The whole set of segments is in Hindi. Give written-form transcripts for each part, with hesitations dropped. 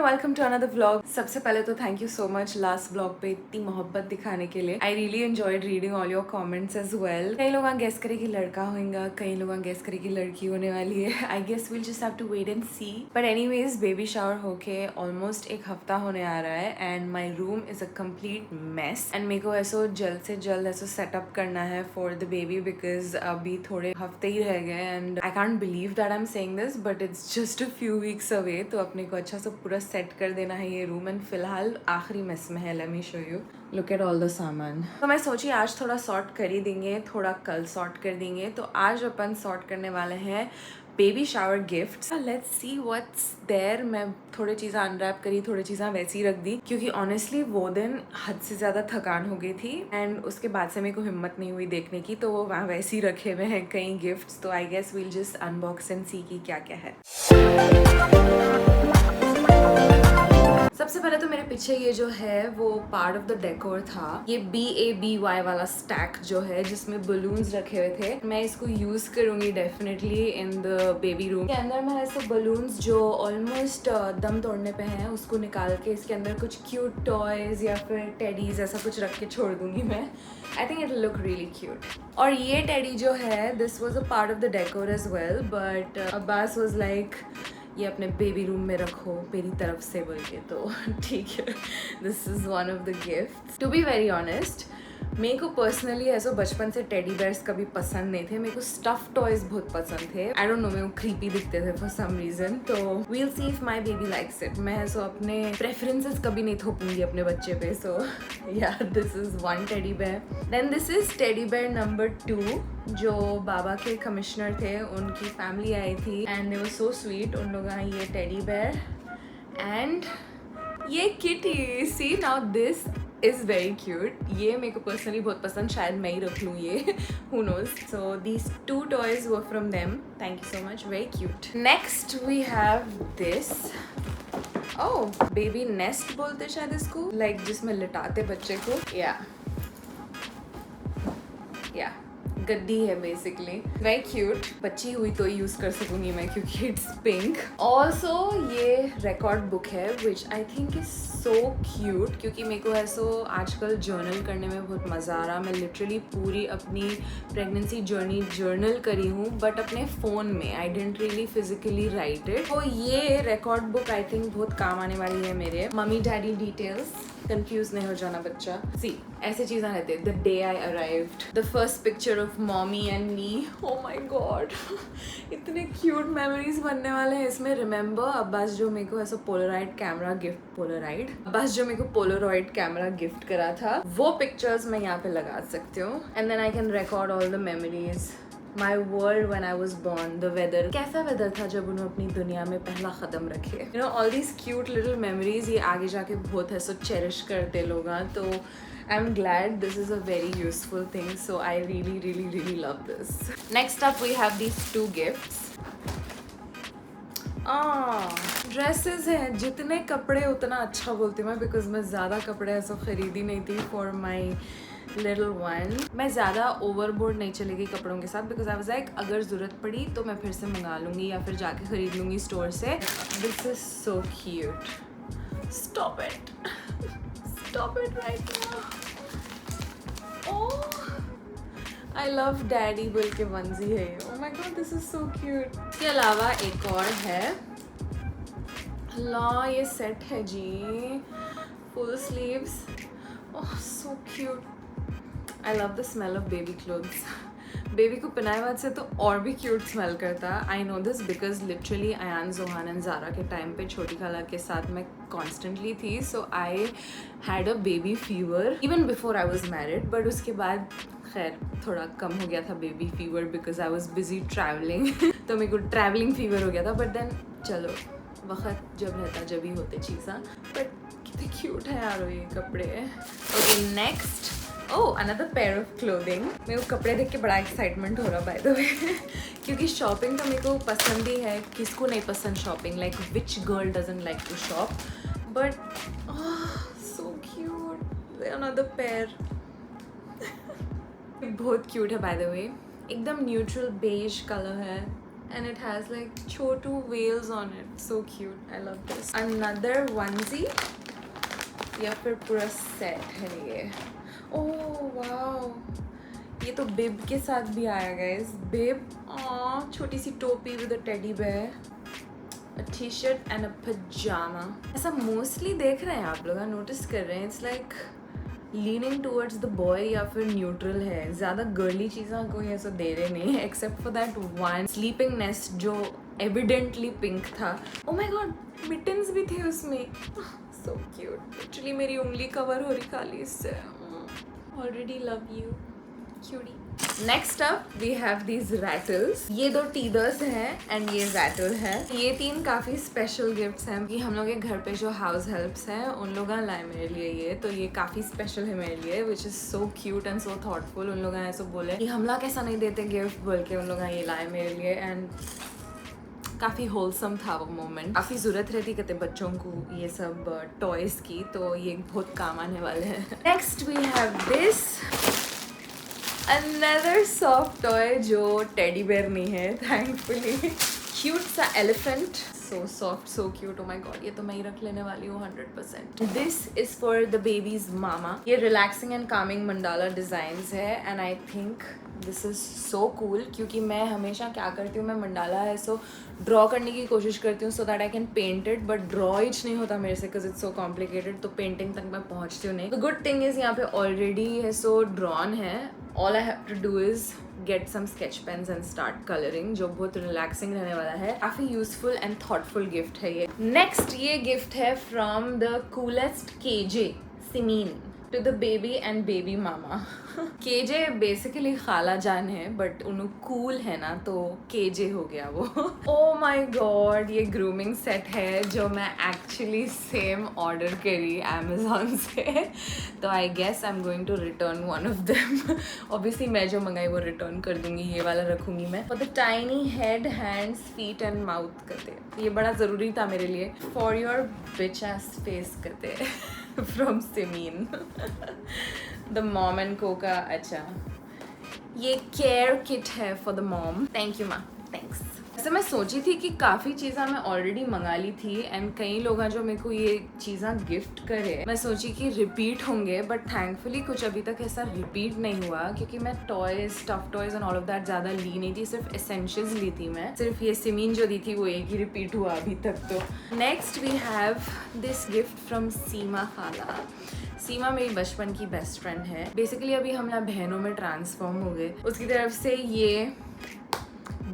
Welcome to another vlog. सबसे पहले तो thank you so much last vlog पे इतनी मोहब्बत दिखाने के लिए। I really enjoyed reading all your comments as well. कई लोग गेस करे कि लड़का होगा, कई लोग गेस करे कि लड़की होने वाली है। I guess will just have to wait and see. But anyways baby shower होके ऑलमोस्ट एक हफ्ता होने आ रहा है and my room is a complete mess and मेरे को ऐसा जल्द से जल्द ऐसा सेटअप करना है फॉर द बेबी बिकॉज अभी थोड़े हफ्ते ही रह गए and I can't believe that I am saying this but it's just a few weeks away. तो अपने को अच्छा सा पूरा सेट कर देना है ये रूम एंड फिलहाल आखिरी मेस में है। Let me show you, look at all the सामान। तो मैं सोची आज थोड़ा सॉर्ट कर ही देंगे, थोड़ा कल सॉर्ट कर देंगे। तो आज अपन सॉर्ट करने वाले हैं baby shower gifts. Let's see what's there. मैं थोड़ी चीज़ें अनरैप करी, थोड़ी चीज़ें वैसी रख दी क्योंकि ऑनेस्टली वो दिन हद से ज़्यादा थकान हो गई थी एंड उसके बाद से मेरे को हिम्मत नहीं हुई देखने की, तो वो वहाँ वैसे ही रखे हुए हैं कई गिफ्ट्स। तो I guess will just unbox and see कि क्या क्या है। सबसे पहले तो मेरे पीछे ये जो है वो पार्ट ऑफ द डेकोर था, ये BABY वाला स्टैक जो है जिसमें बलून्स रखे हुए थे। मैं इसको यूज करूंगी definitely in the baby room के अंदर। मैं ऐसे बलून्स जो ऑलमोस्ट दम तोड़ने पे हैं उसको निकाल के इसके अंदर कुछ क्यूट टॉयज या फिर टेडीज ऐसा कुछ रख के छोड़ दूंगी मैं। I think it look really cute. और ये टेडी जो है this was a part of the decor as well but Abbas was like ये अपने बेबी रूम में रखो मेरी तरफ से बोल के, तो ठीक है। This is one of the gift. To be very honest मेरे को पर्सनली ऐसा बचपन से टेडी बेयर्स कभी पसंद नहीं थे। मेरे को स्टफ टॉयज बहुत पसंद थे। आई डोंट नो, मेरे को क्रीपी दिखते थे फॉर सम रीजन। तो we'll see if my baby likes it. मैं ऐसा अपने प्रेफरेंसेस कभी नहीं थोपूंगी अपने बच्चे पे। सो या this is one teddy bear. Then this is teddy bear number 2 जो बाबा के कमिश्नर थे, उनकी फैमिली आई थी and they were so sweet. उन लोगों ने ये टेडी बेयर एंड ये kitty. See now this is very cute. ये मेरे को पर्सनली बहुत पसंद, शायद मैं ही रख लूँ ये, who knows. So these 2 toys were from them. Thank you so much, very cute. Next we have this, oh baby nest बोलते शायद इसको, लाइक जिसमें लिटाते बच्चे को। या गद्दी है बेसिकली, वेरी क्यूट। बच्ची हुई तो यूज कर सकूंगी मैं क्योंकि इट्स पिंक। ऑल्सो ये रिकॉर्ड बुक है which I think is so cute क्योंकि मेरे को ऐसा आजकल जर्नल करने में बहुत मज़ा आ रहा। मैं लिटरली पूरी अपनी प्रेगनेंसी जर्नी जर्नल करी हूँ बट अपने फ़ोन में। I didn't really physically write it. तो ये रिकॉर्ड बुक आई थिंक बहुत काम आने वाली है मेरे। मम्मी डैडी डिटेल्स, कंफ्यूज नहीं हो जाना बच्चा। सी ऐसे चीज़ें रहते। The day I arrived, the first picture of mommy and me. Oh my god इतने क्यूट मेमोरीज बनने वाले हैं इसमें। रिमेंबर अब्बास जो मेरे को ऐसा पोलराइड कैमरा गिफ्ट, अब्बास जो मेरे को पोलराइड कैमरा गिफ्ट करा था, वो पिक्चर्स मैं यहाँ पे लगा सकती हूँ and then I can record all the memories. My world when I was born, the weather, कैसा वेदर था जब उन्होंने अपनी दुनिया में पहला कदम रखे। You know all these cute little memories, ये आगे जाके बहुत है सो चेरिश करते लोग। तो I am glad this is a very useful thing. So I really really really love this. Next up we have these 2 gifts. Dresses हैं। जितने कपड़े उतना अच्छा बोलती हूँ मैं बिकॉज मैं ज़्यादा कपड़े ऐसा खरीदी नहीं थी फॉर माई लिटिल वन। मैं ज़्यादा ओवरबोर्ड नहीं चलेगी कपड़ों के साथ बिकॉज आई वाज लाइक अगर ज़रूरत पड़ी तो मैं फिर से मंगा लूँगी या फिर जाके ख़रीद लूँगी स्टोर से। This is so cute. Stop it right now. Oh I love daddy बोल के वंजी है। Oh my God this is so cute. इसके अलावा एक और है, ला ये सेट है जी, full sleeves. Oh so cute. I love the smell of baby clothes. Baby को पहनाए बाद से तो और भी क्यूट स्मेल करता है। I know this because literally Ayaan, Johan and Zara के टाइम पे छोटी खाला के साथ मैं कॉन्स्टेंटली थी। So I had a baby fever even before I was married but उसके बाद खैर थोड़ा कम हो गया था baby fever because I was busy travelling. तो मेरे को ट्रैवलिंग फीवर हो गया था बट देन चलो वक्त जब रहता जब ही होते चीज़ें। बट कितने क्यूट है यार ये कपड़े। Okay next, oh another pair of clothing. मेरे को कपड़े देख के बड़ा एक्साइटमेंट हो रहा बाय द वे क्योंकि शॉपिंग तो मेरे को पसंद ही है। किसको नहीं पसंद shopping, like which girl doesn't like to shop. But so cute, another pair. बहुत क्यूट है बाय द वे। एकदम न्यूट्रल बेज कलर है, and it has like chotu whales on it. So cute. I love this. Another onesie या फिर पूरा सेट है ये. Oh wow, ये तो बिब के साथ भी आया गाइस. बिब, छोटी सी टोपी with a teddy bear, a t-shirt and a pajama. ऐसा मोस्टली देख रहे हैं आप लोग, नोटिस कर रहे हैं. It's like leaning towards the boy या फिर न्यूट्रल है. ज़्यादा गर्ली चीज़ें कोई ऐसा दे रहे नहीं, except for that one sleeping nest जो एविडेंटली पिंक था. ओ माय गॉड, मिटन्स भी थे उसमें. So cute. एक्चुअली मेरी उंगली कवर हो रही खाली इससे. Already love you cutie. Next up we have these rattles. ये 2 टीदर्स हैं एंड ये रैटल है. ये 3 काफ़ी स्पेशल गिफ्ट्स हैं कि हम लोग के घर पे जो हाउस हेल्प्स हैं उन लोग लाए मेरे लिए ये. तो ये काफ़ी स्पेशल है मेरे लिए, which is so cute and so thoughtful. उन लोग ऐसे बोले कि हम लोग कैसा नहीं देते गिफ्ट बोल के उन लोग ये लाए मेरे लिए. एंड काफ़ी होलसम था वो मोमेंट. काफ़ी ज़रूरत रहती कहते बच्चों को ये सब टॉयज़ की, तो ये बहुत काम आने वाले हैं. Next we have this another soft toy जो टेडी बेयर नहीं है थैंकफुली. क्यूट सा elephant. So soft, so cute. Oh my God, ये तो मैं ही रख लेने वाली हूँ 100%. This is for the babies mama. ये relaxing and calming mandala designs है and I think this is so cool. क्योंकि मैं हमेशा क्या करती हूँ, मैं मंडाला है सो ड्रॉ करने की कोशिश करती हूँ so that I can paint it, but draw इच नहीं होता मेरे से बिकॉज इट्स सो कॉम्प्लिकेटेड. तो पेंटिंग तक मैं पहुँचती हूँ नहीं. द गुड थिंग इज़ यहाँ पे ऑलरेडी है सो ड्रॉन है. All I have to do is get some sketch pens and start colouring, जो बहुत रिलैक्सिंग रहने वाला है. काफ़ी यूजफुल एंड थॉटफुल गिफ्ट है ये. नेक्स्ट ये गिफ्ट है from the coolest KJ Simeen to the baby and baby mama. KJ basically खाला जान है बट उन्हों कूल है ना तो केजे हो गया वो. ओ माय गॉड, ये ग्रूमिंग सेट है जो मैं एक्चुअली सेम ऑर्डर करी अमेजोन से. तो I guess I am going to return one of them. Obviously मैं जो मंगाई वो रिटर्न कर दूंगी. ये वाला रखूंगी मैं. For the tiny head, hands, feet and mouth करते. ये बड़ा ज़रूरी था मेरे लिए. फॉर योर बिच एस फेस करते from Simeen. The mom and को का. अच्छा, ये केयर किट है for the mom. Thank you माँ, थैंक्स. वैसे मैं सोची थी कि काफ़ी चीज़ें मैं ऑलरेडी मंगा ली थी एंड कई लोग जो मेरे को ये चीज़ें गिफ्ट करे मैं सोची कि रिपीट होंगे, बट थैंकफुली कुछ अभी तक ऐसा रिपीट नहीं हुआ क्योंकि मैं toys, stuff toys and all of that ज़्यादा ली नहीं थी. सिर्फ एसेंशियल्स ली थी मैं. सिर्फ ये सिमीन जो दी थी वो एक ही रिपीट हुआ अभी तक. तो next we have this gift from Seema खाला. सीमा मेरी बचपन की बेस्ट फ्रेंड है. बेसिकली अभी हम लोग बहनों में ट्रांसफॉर्म हो गए. उसकी तरफ से ये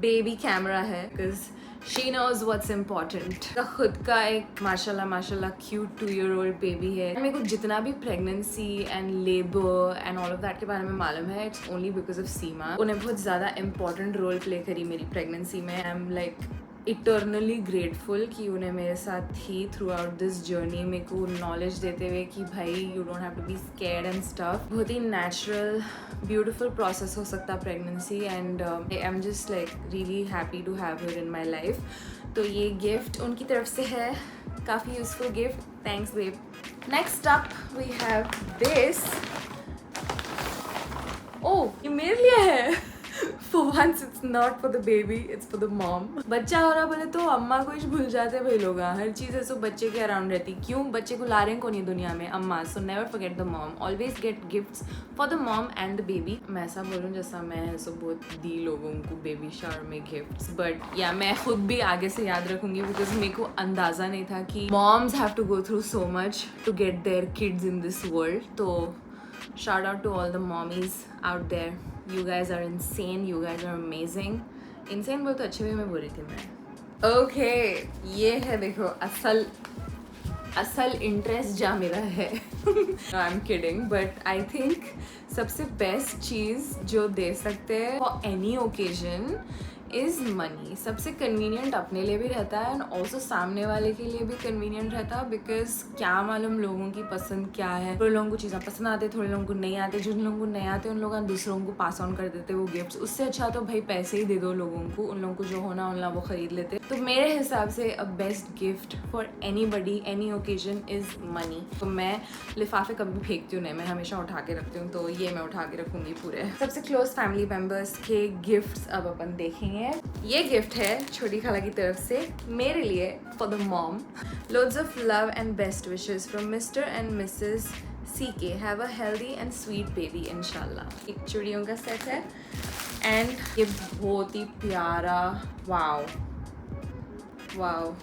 बेबी कैमरा है because she knows what's important. खुद का एक माशाल्लाह क्यूट 2-year-old बेबी है. मेरे को जितना भी pregnancy and labour and all of that के बारे में मालूम है इट्स ओनली बिकॉज ऑफ सीमा. उन्हें बहुत ज़्यादा इंपॉर्टेंट रोल प्ले करी मेरी प्रेगनेंसी में. I am like eternally grateful कि उन्हें मेरे साथ थी थ्रू आउट दिस जर्नी. मेरे को नॉलेज देते हुए कि भाई you don't have to be scared and stuff. बहुत ही नेचुरल ब्यूटिफुल प्रोसेस हो सकता है pregnancy and I am just like really happy to have her in my life. तो ये गिफ्ट उनकी तरफ से है. काफ़ी useful gift. Thanks babe. Next up we have this. Oh, ये मेरे लिए है. For once it's not for the baby, it's for the mom. बच्चा हो रहा बोले तो अम्मा को ही भूल जाते भाई लोग. हर चीज़ है सो बच्चे के अराउंड रहती. क्यों बच्चे को ला रहे हैं कौन ये दुनिया में? अम्मा. So never forget the mom. Always get gifts for the mom and the baby. मैं ऐसा बोलूँ जैसा मैं है सो बहुत दी लोगों को बेबी शावर में गिफ्ट्स, बट या मैं खुद भी आगे से याद रखूँगी बिकॉज मेरे को अंदाज़ा नहीं था कि moms have to go through so much to get their kids in this world. तो shout out to all the mommies out there. You guys are insane. You guys are amazing. Insane बहुत अच्छे वे में बोल रही थी मैं. Okay, ये है देखो असल इंटरेस्ट जा मेरा है. I am kidding but I think सबसे बेस्ट चीज़ जो दे सकते हैं for any occasion is money. सबसे कन्वीनियंट अपने लिए भी रहता है एंड ऑल्सो सामने वाले के लिए भी कन्वीनियंट रहता है बिकॉज क्या मालूम लोगों की पसंद क्या है. थोड़े लोगों को चीज़ें पसंद आते, थोड़े लोगों को नहीं आते. जिन लोगों को नहीं आते उन लोगों दूसरों को पास ऑन कर देते वो गिफ्ट्स. उससे अच्छा तो भाई पैसे ही दे दो लोगों को. उन लोगों को जो होना उनला वो ख़रीद लेते. तो मेरे हिसाब से a best gift for any buddy any occasion is money. तो मैं लिफाफे कभी फेंकती हूँ नहीं, मैं हमेशा उठा के रखती हूँ. तो ये मैं उठा के रखूँगी पूरे. सबसे क्लोज फैमिली मेम्बर्स के गिफ्ट्स अब अपन देखेंगे. है। ये गिफ्ट है छोटी खाला की तरफ से मेरे लिए, for the mom. Loads of love and best wishes from mister and Mrs CK। Have a healthy and sweet baby इंशाल्लाह। एक चूड़ियों का सेट है एंड ये बहुत ही प्यारा, वाओ वाओ।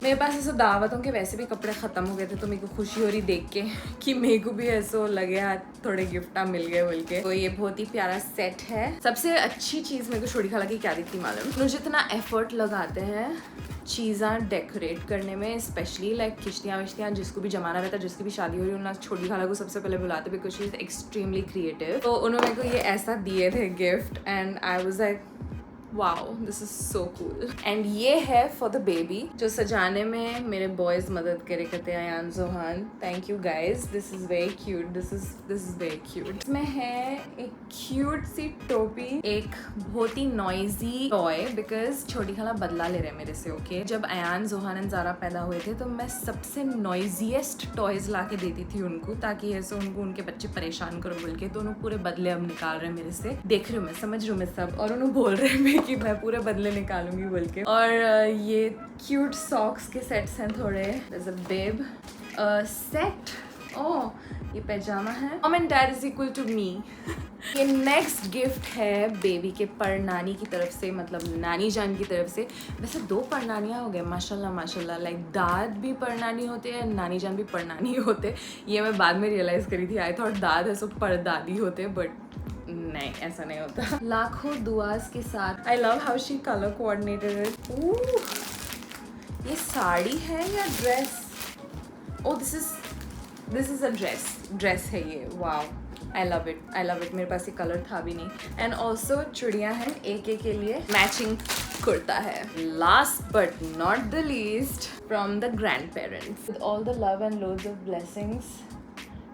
मेरे पास ऐसा दावतों के वैसे भी कपड़े ख़त्म हो गए थे, तो मेरे को खुशी हो रही देख के कि मेरे को भी ऐसा लगे हाथ थोड़े गिफ्ट मिल गए बोल के। तो ये बहुत ही प्यारा सेट है। सबसे अच्छी चीज़ मेरे को छोटी खाला की क्या दिखती मालूम, उन्होंने जितना एफर्ट लगाते हैं चीज़ें डेकोरेट करने में, स्पेशली लाइक किश्तियाँ विश्तियाँ, जिसको भी जमाना रहता है, जिसकी भी शादी हो रही है, उन्होंने छोटी खाला को सबसे पहले बुलाते because she is extremely creative. तो उन्होंने मेरे को ये ऐसा दिए थे gift and I was like wow this is so cool. And ये है फॉर द बेबी, जो सजाने में मेरे बॉयज मदद करे करते हैं, Ayaan Johan. Thank you guys, this is very cute, this is very cute. इसमें है एक क्यूट सी टोपी, एक बहुत ही नॉइजी टॉय, बिकॉज छोटी खाला बदला ले रहे हैं मेरे से। ओके जब अयान जोहान एंड ज़ारा पैदा हुए थे तो मैं सबसे नॉइजीएस्ट टॉयज ला के देती थी उनको, ताकि ऐसे उनको उनके बच्चे परेशान करो बोल के। तो उन्होंने पूरे बदले अब निकाल रहे हैं मेरे से, देख रही हूँ मैं, समझ रही हूँ मैं सब, और उन्होंने बोल रहे हैं कि मैं पूरे बदले निकालूंगी बोल के। और ये क्यूट सॉक्स के सेट्स हैं थोड़े, there's a babe सेट, ओह ये पैजामा है, mom and dad is equal to me. ये नेक्स्ट गिफ्ट है बेबी के परनानी की तरफ से, मतलब नानी जान की तरफ से। वैसे 2 परनानियाँ हो गए माशाल्लाह माशाल्लाह, लाइक दाद भी परनानी होते हैं, नानी जान भी परनानी होते। ये मैं बाद में रियलाइज़ करी थी, आई थॉट दाद है सो परदादी होते, बट नहीं ऐसा नहीं होता। लाखों दुआस के साथ। I love how she colour coordinated it. ये साड़ी है या dress? Oh this is a dress है ये, वाओ आई लव इट। मेरे पास ये कलर था भी नहीं। एंड ऑल्सो चूड़ियाँ हैं, AK के लिए मैचिंग कुर्ता है। Last but not the least, from the grandparents, with all the love and loads of blessings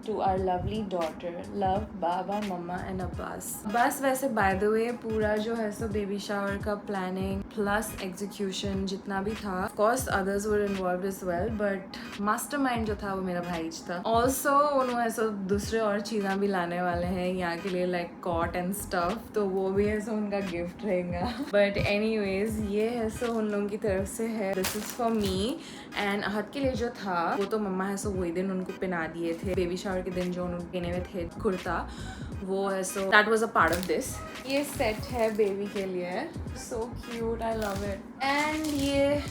to our lovely daughter, love बाबा मम्मा एंड अब्बास। बस वैसे बाय द वे पूरा जो है सो बेबी शावर का प्लानिंग प्लस एग्जीक्यूशन जितना भी था, of course others were involved as well, but mastermind जो था वो मेरा भाई था। ऑल्सो उन्होंने ऐसा दूसरे और चीज़ें भी लाने वाले हैं यहाँ के लिए, लाइक कॉट एंड स्टफ, तो वो भी है सो उनका गिफ्ट रहेगा। बट एनीवेज ये है सो उन लोगों की तरफ से है, this is for me. And Ahad के लिए जो था वो तो मम्मा है सो वही दिन उनको पहना दिए थे, बेबी शावर के दिन जो उन्होंने पहने हुए थे कुर्ता, वो है so that was a part of this. ये सेट है बेबी के लिए, सो cute, I love it. And ये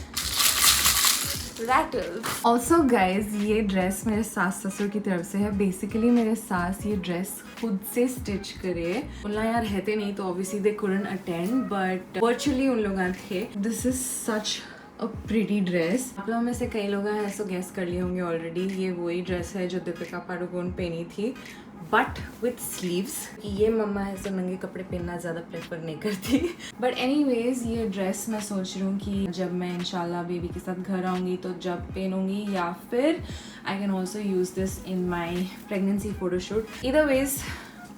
रैटल्स। ऑल्सो गाइज ये ड्रेस मेरे सास ससुर की तरफ से है। बेसिकली मेरे सास ये ड्रेस खुद से स्टिच करे, बोलना यार रहते नहीं तो obviously they couldn't attend, but virtually उन लोग थे। This is such a pretty dress. आप लोगों में से कई लोग हैं ऐसा गेस कर लिए होंगे ऑलरेडी, ये वही ड्रेस है जो दीपिका पादुकोण पहनी थी, बट विथ स्लीव्स। ये मम्मा है सो नंगे कपड़े पहनना ज़्यादा प्रेफर नहीं करती। बट एनीवेज ये ड्रेस मैं सोच रही हूँ कि जब मैं इंशाल्लाह बेबी के साथ घर आऊँगी तो जब पहनूंगी, या फिर I can also use this in my pregnancy photoshoot. इधर वेज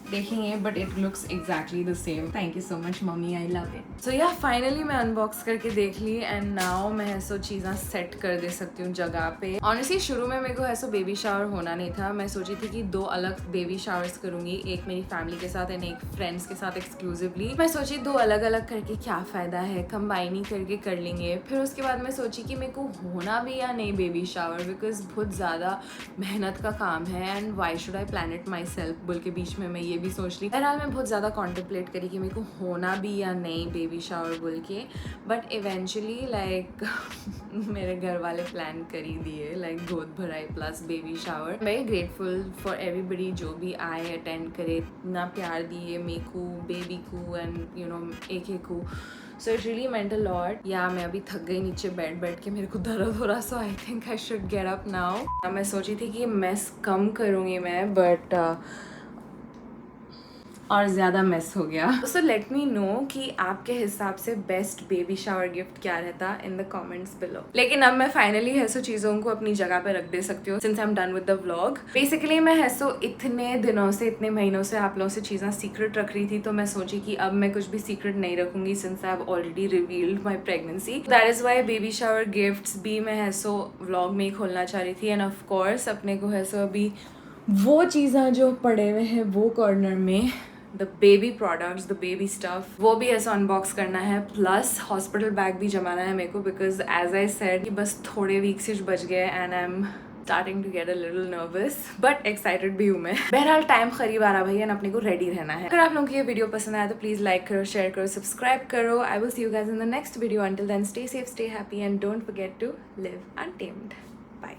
देखेंगे, but it looks exactly the same. Thank you so much mummy, I love it. So yeah finally मैं अनबॉक्स करके देख ली एंड नाउ मैं ऐसो चीज़ें सेट कर दे सकती हूँ जगह पे। ऑनेस्टली शुरू में मेरे को ऐसा बेबी शावर होना नहीं था, मैं सोची थी कि 2 अलग बेबी शावर्स करूँगी, एक मेरी फैमिली के साथ एंड एक फ्रेंड्स के साथ एक्सक्लूसिवली। मैं सोची 2 अलग अलग करके क्या फ़ायदा है, कंबाइन ही करके कर लेंगे। फिर उसके बाद मैं सोची कि मेरे को होना भी या नहीं बेबी शावर, बिकॉज बहुत ज़्यादा मेहनत का काम है and why should I plan it my self बोल के बीच में मैं ये भी सोच ली। बहरहाल मैं बहुत ज़्यादा कॉन्टेम्पलेट करी कि मेरे को होना भी या नहीं बेबी शावर बोल के, बट इवेंचुअली लाइक मेरे घर वाले प्लान कर ही दिए, लाइक गोद भराई plus baby shower. Very grateful for everybody जो भी आए अटेंड करे, इतना प्यार दिए मेरे को, बेबी को एंड यू नो एक को। So it really meant a lot. या मैं अभी थक गई नीचे बैठ के, मेरे को दर्द हो रहा, so I think I should get up now. मैं सोची थी कि मेस कम करूँगी मैं, बट और ज़्यादा मेस हो गया। सो लेट मी नो कि आपके हिसाब से बेस्ट बेबी शावर गिफ्ट क्या रहता इन द कमेंट्स बिलो। लेकिन अब मैं फाइनली हैसो चीज़ों को अपनी जगह पे रख दे सकती हूँ, since I am done with the vlog. Basically मैं हैसो इतने दिनों से, इतने महीनों से आप लोगों से चीज़ें सीक्रेट रख रही थी, तो मैं सोची कि अब मैं कुछ भी सीक्रेट नहीं रखूँगी, since I have already revealed my pregnancy. That is why baby shower gifts भी मैं हैसो व्लॉग में ही खोलना चाह रही थी। एंड ऑफकोर्स अपने को हैसो अभी वो चीज़ें जो पड़े हुए हैं वो कॉर्नर में the baby products, the baby stuff, वो भी ऐसा अनबॉक्स करना है, प्लस हॉस्पिटल बैग भी जमाना है मेरे को, बिकॉज एज आई सेड कि बस थोड़े वीक्स ही बच गए and I M starting to get a little nervous, but excited भी हूँ मैं। बहरहाल टाइम करीब आ रहा भाई एंड अपने को रेडी रहना है। अगर आप लोगों को ये वीडियो पसंद आया तो प्लीज लाइक करो, शेयर करो, सब्सक्राइब करो। I will see you guys in the next video. Until then stay safe, stay happy and don't forget to live untamed. Bye.